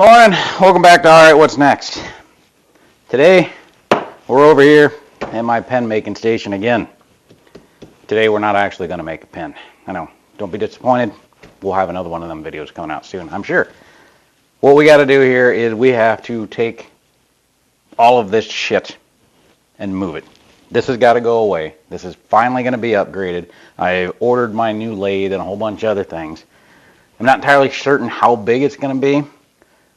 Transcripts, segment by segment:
Morning, welcome back to Alright, What's Next? Today, we're over here at my pen making station again. Today we're not actually going to make a pen. I know, don't be disappointed. We'll have another one of them videos coming out soon, I'm sure. What we got to do here is we have to take all of this shit and move it. This has got to go away. This is finally going to be upgraded. I ordered my new lathe and a whole bunch of other things. I'm not entirely certain how big it's going to be.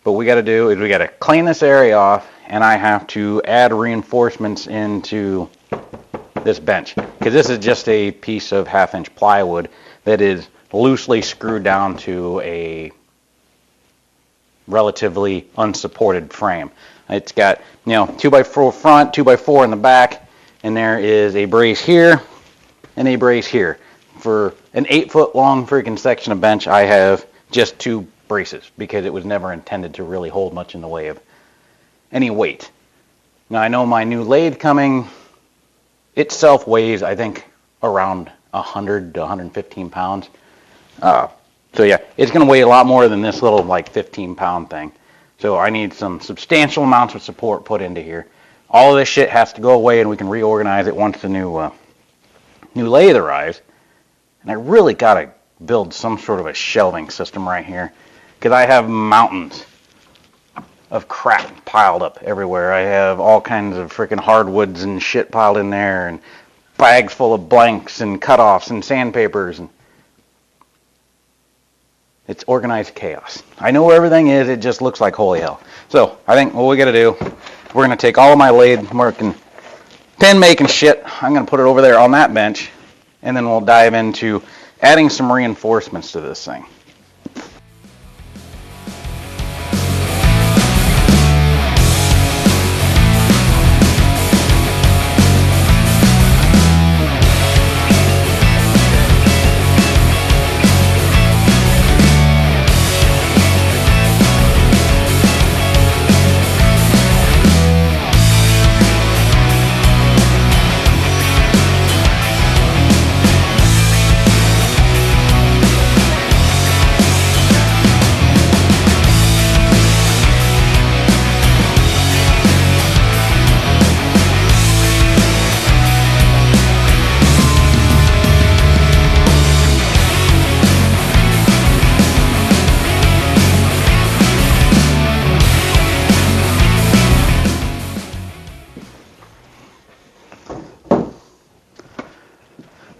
But what we got to do is we got to clean this area off, and I have to add reinforcements into this bench, because this is just a piece of 1/2-inch plywood that is loosely screwed down to a relatively unsupported frame. It's got, 2x4 front, 2x4 in the back, and there is a brace here and a brace here. For an 8-foot long freaking section of bench, I have just 2 braces because it was never intended to really hold much in the way of any weight. Now I know my new lathe coming itself weighs, I think, around 100 to 115 pounds. So yeah, it's going to weigh a lot more than this little like 15-pound thing. So I need some substantial amounts of support put into here. All of this shit has to go away, and we can reorganize it once the new lathe arrives. And I really got to build some sort of a shelving system right here, because I have mountains of crap piled up everywhere. I have all kinds of freaking hardwoods and shit piled in there, and bags full of blanks and cutoffs and sandpapers, and it's organized chaos. I know where everything is, it just looks like holy hell. So I think what we gotta do, we're gonna take all of my lathe working, pen making shit, I'm gonna put it over there on that bench, and then we'll dive into adding some reinforcements to this thing.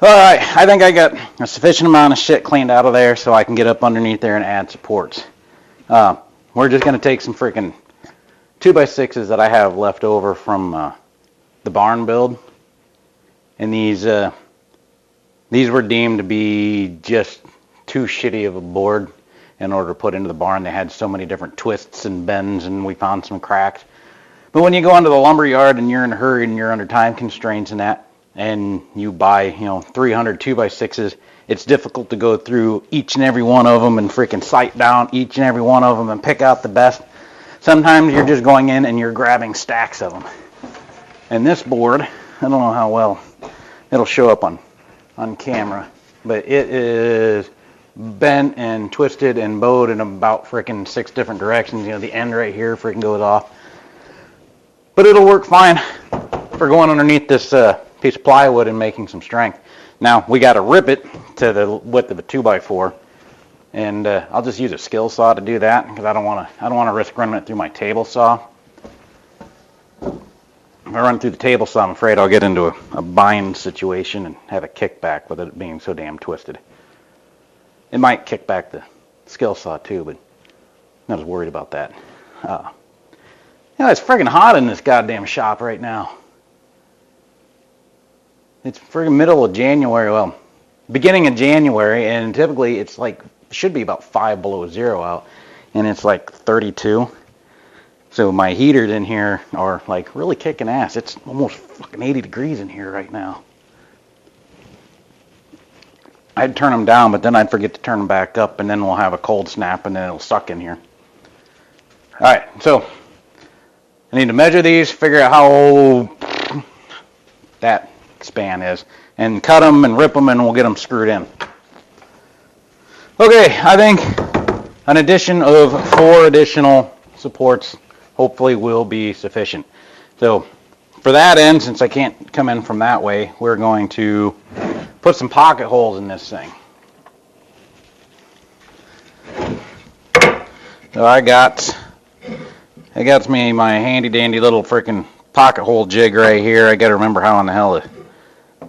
Alright, I think I got a sufficient amount of shit cleaned out of there so I can get up underneath there and add supports. We're just going to take some freaking 2x6s that I have left over from the barn build. And these were deemed to be just too shitty of a board in order to put into the barn. They had so many different twists and bends, and we found some cracks. But when you go into the lumber yard and you're in a hurry and you're under time constraints and that, and you buy, 300 2x6s, it's difficult to go through each and every one of them and freaking sight down each and every one of them and pick out the best. Sometimes you're just going in and you're grabbing stacks of them. And this board, I don't know how well it'll show up on camera, but it is bent and twisted and bowed in about freaking 6 different directions. The end right here freaking goes off. But it'll work fine for going underneath this piece of plywood and making some strength. Now we got to rip it to the width of a 2x4, and I'll just use a skill saw to do that because I don't want to risk running it through my table saw. If I run through the table saw, I'm afraid I'll get into a bind situation and have a kickback with it being so damn twisted. It might kick back the skill saw too, but I'm not as worried about that. It's friggin' hot in this goddamn shop right now. It's friggin' middle of January, well, beginning of January, and typically it's should be about 5 below zero out, and it's like 32. So my heaters in here are like really kicking ass. It's almost fucking 80 degrees in here right now. I'd turn them down, but then I'd forget to turn them back up, and then we'll have a cold snap, and then it'll suck in here. Alright, so I need to measure these, figure out how that span is, and cut them and rip them, and we'll get them screwed in. Okay, I think an addition of 4 additional supports hopefully will be sufficient. So for that end, since I can't come in from that way, we're going to put some pocket holes in this thing. So I got me my handy dandy little freaking pocket hole jig right here. I got to remember how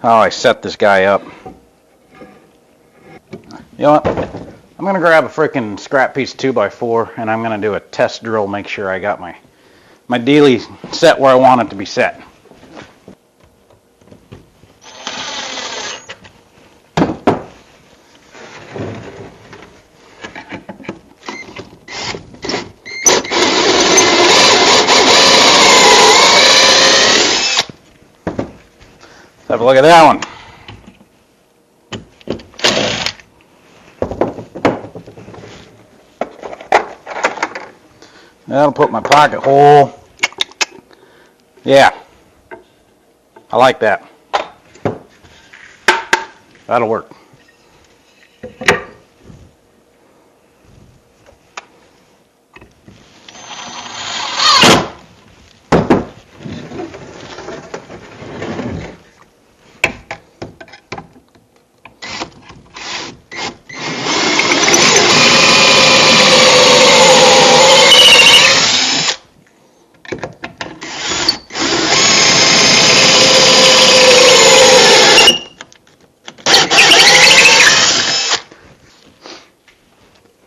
I set this guy up. You know what? I'm going to grab a freaking scrap piece of 2x4 and I'm going to do a test drill, make sure I got my dealie set where I want it to be set. Have a look at that one. That'll put my pocket hole. Yeah, I like that. That'll work.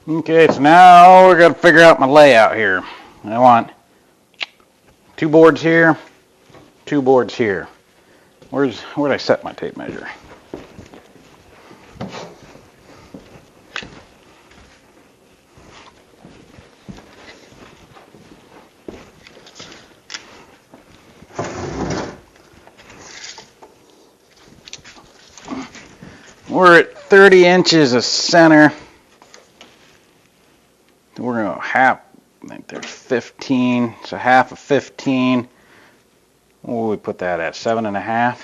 Okay, so now we're going to figure out my layout here. I want 2 boards here, 2 boards here. Where did I set my tape measure? We're at 30 inches of center. We're going to half, I think there's 15, so half of 15. What will we put that at, 7.5?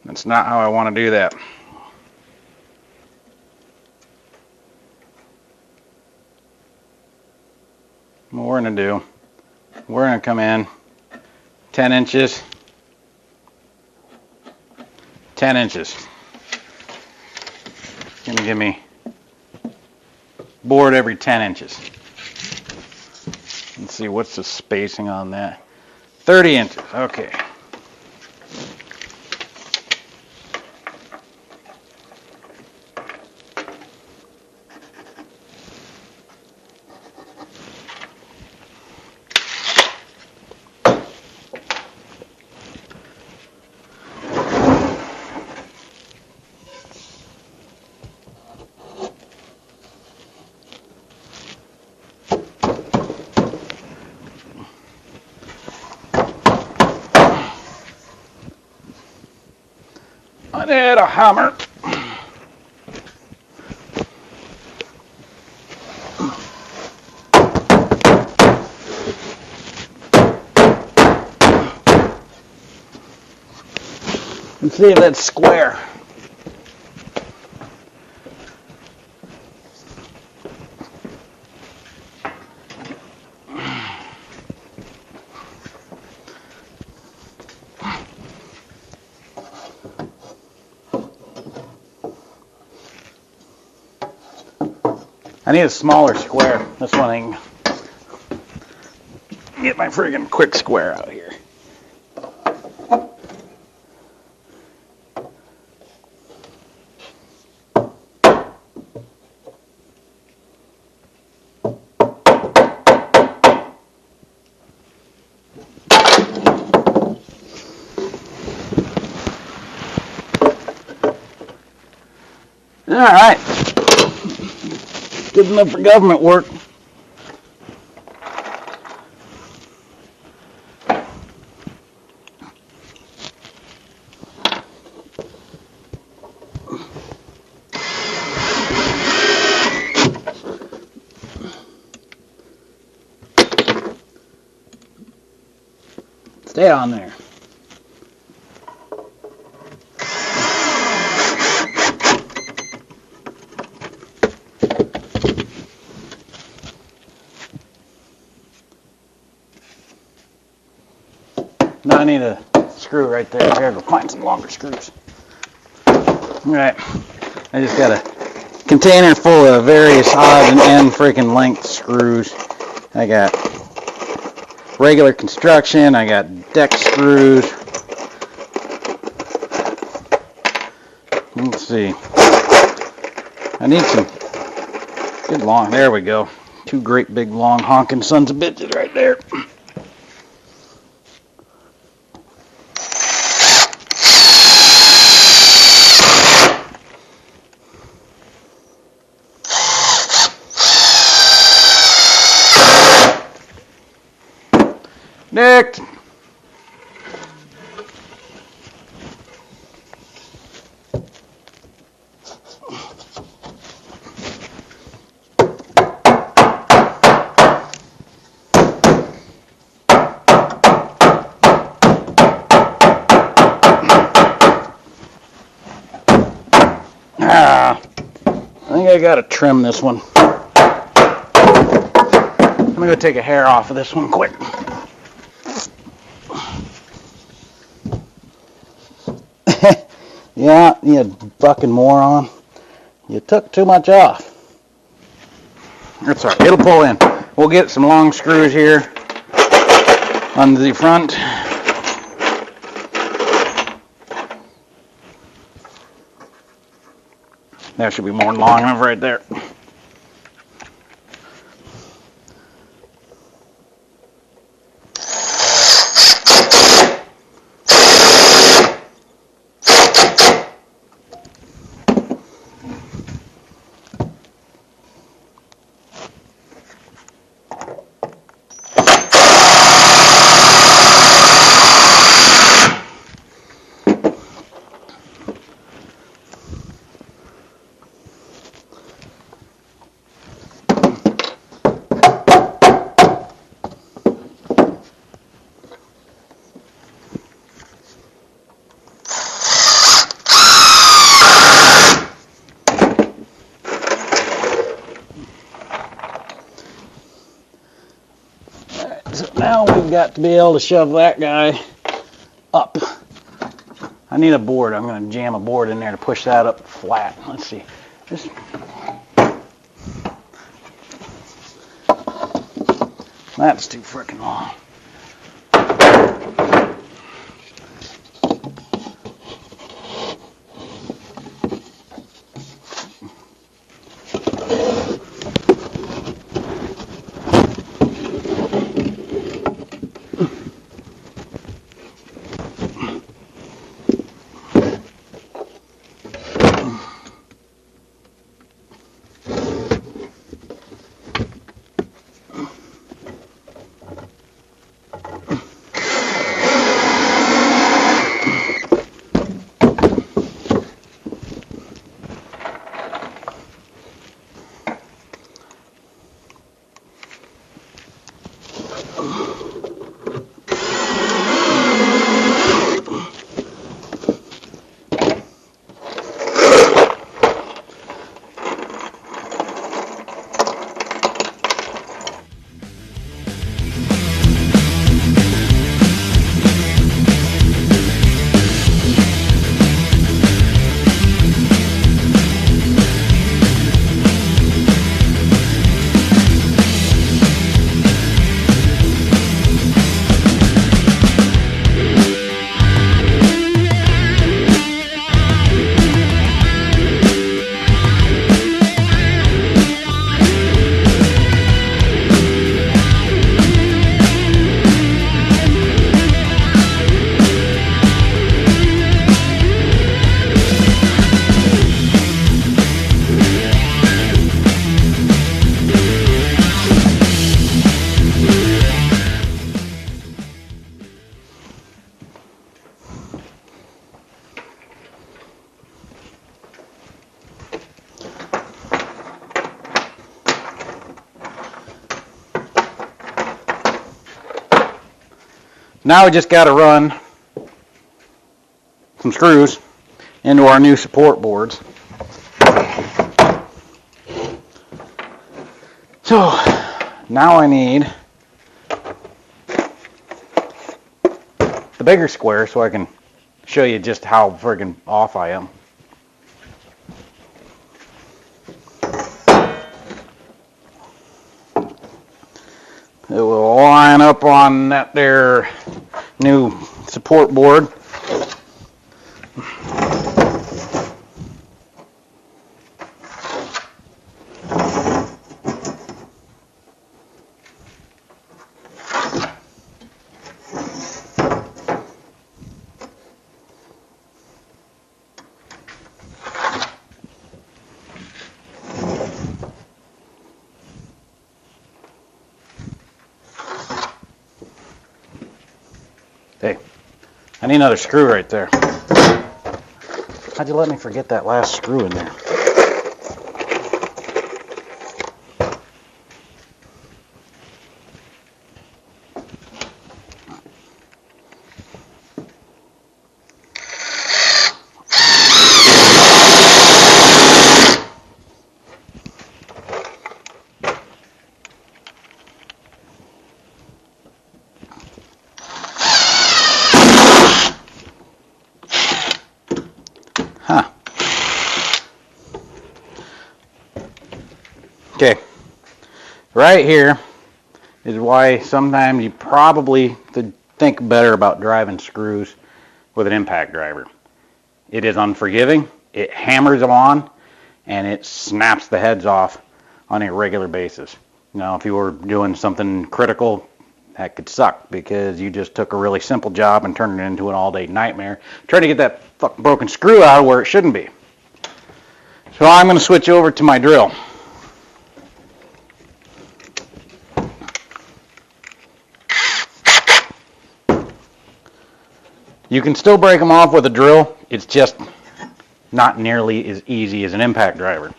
That's not how I want to do that. What we're going to do, we're going to come in 10 inches, 10 inches. It's going to give me board every 10 inches. Let's see, what's the spacing on that? 30 inches, okay. I need a hammer. Let's see if that's square. I need a smaller square. This one I can get my friggin' quick square out here. All right. Good enough for government work. Stay on there. Now I need a screw right there. I gotta go find some longer screws. Alright, I just got a container full of various odd and end freaking length screws. I got regular construction, I got deck screws. Let's see. I need some good long, there we go. Two great big long honking sons of bitches right there. Next. I think I gotta trim this one. I'm gonna go take a hair off of this one quick. Yeah, you fucking moron. You took too much off. That's alright, it'll pull in. We'll get some long screws here on the front. That should be more than long enough right there. So now we've got to be able to shove that guy up. I need a board. I'm going to jam a board in there to push that up flat. Let's see. That's too freaking long. Now we just got to run some screws into our new support boards. So now I need the bigger square so I can show you just how friggin' off I am. It will line up on that there new support board. Hey, I need another screw right there. How'd you let me forget that last screw in there? Huh. Okay. Right here is why sometimes you probably should think better about driving screws with an impact driver. It is unforgiving. It hammers them on, and it snaps the heads off on a regular basis. Now, if you were doing something critical, that could suck because you just took a really simple job and turned it into an all-day nightmare trying to get that fucking broken screw out of where it shouldn't be. So I'm going to switch over to my drill. You can still break them off with a drill. It's just not nearly as easy as an impact driver.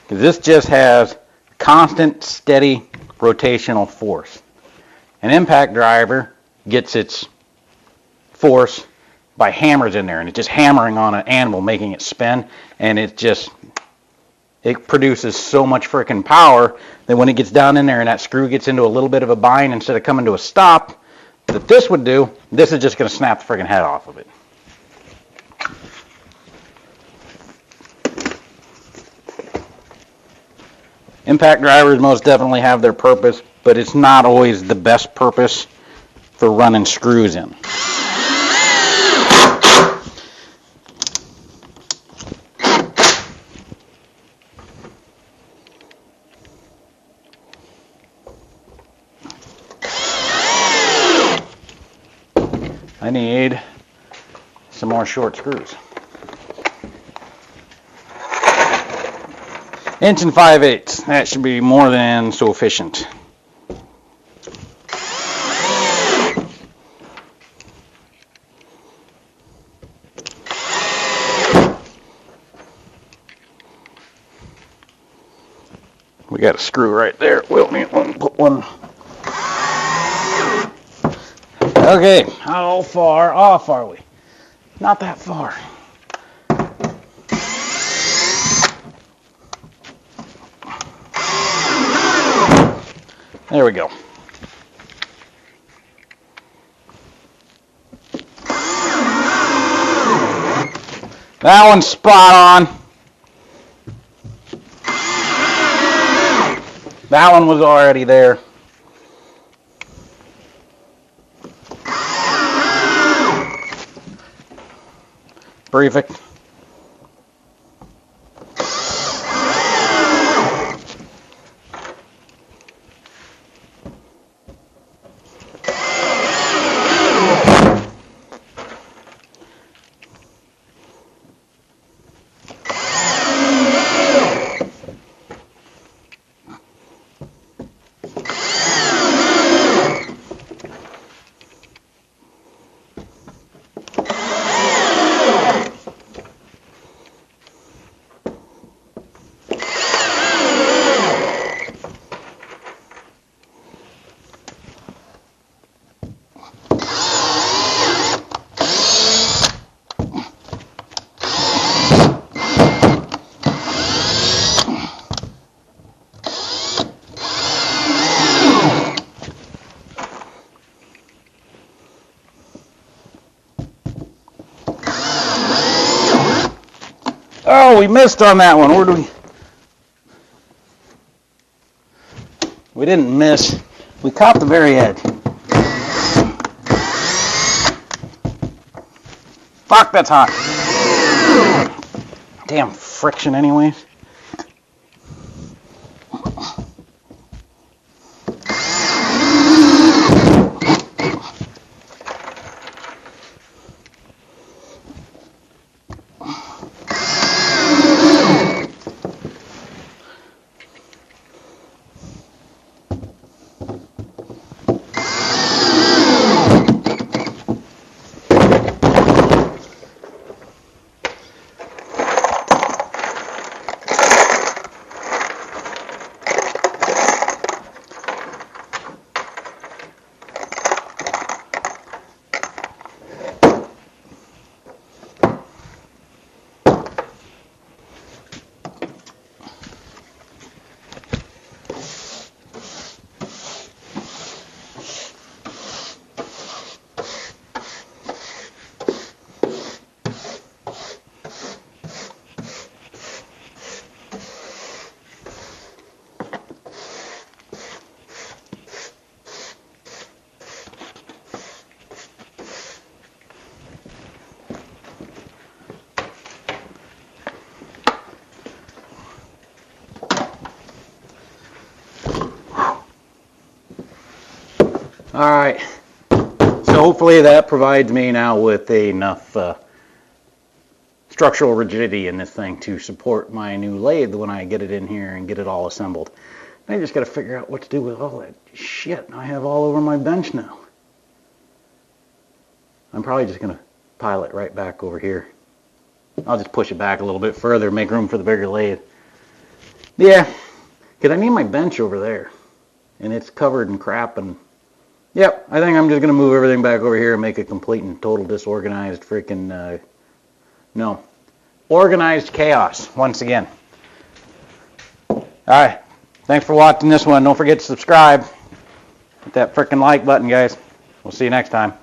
This just has constant, steady rotational force. An impact driver gets its force by hammers in there, and it's just hammering on an anvil, making it spin, and it produces so much freaking power that when it gets down in there and that screw gets into a little bit of a bind instead of coming to a stop, that this would do, this is just going to snap the freaking head off of it. Impact drivers most definitely have their purpose, but it's not always the best purpose for running screws in. I need some more short screws. 1 5/8. That should be more than sufficient. We got a screw right there. We'll need one. Put one. Okay, how far off are we? Not that far. There we go. That one's spot on. That one was already there. Perfect. Oh, we missed on that one. Where do we? We didn't miss. We caught the very edge. Fuck, that's hot. Damn friction anyways. All right, so hopefully that provides me now with enough structural rigidity in this thing to support my new lathe when I get it in here and get it all assembled. I just got to figure out what to do with all that shit I have all over my bench now. I'm probably just going to pile it right back over here. I'll just push it back a little bit further, make room for the bigger lathe. Yeah, because I need my bench over there, and it's covered in crap. And yep, I think I'm just going to move everything back over here and make a complete and total disorganized freaking, organized chaos once again. All right, thanks for watching this one. Don't forget to subscribe. Hit that freaking like button, guys. We'll see you next time.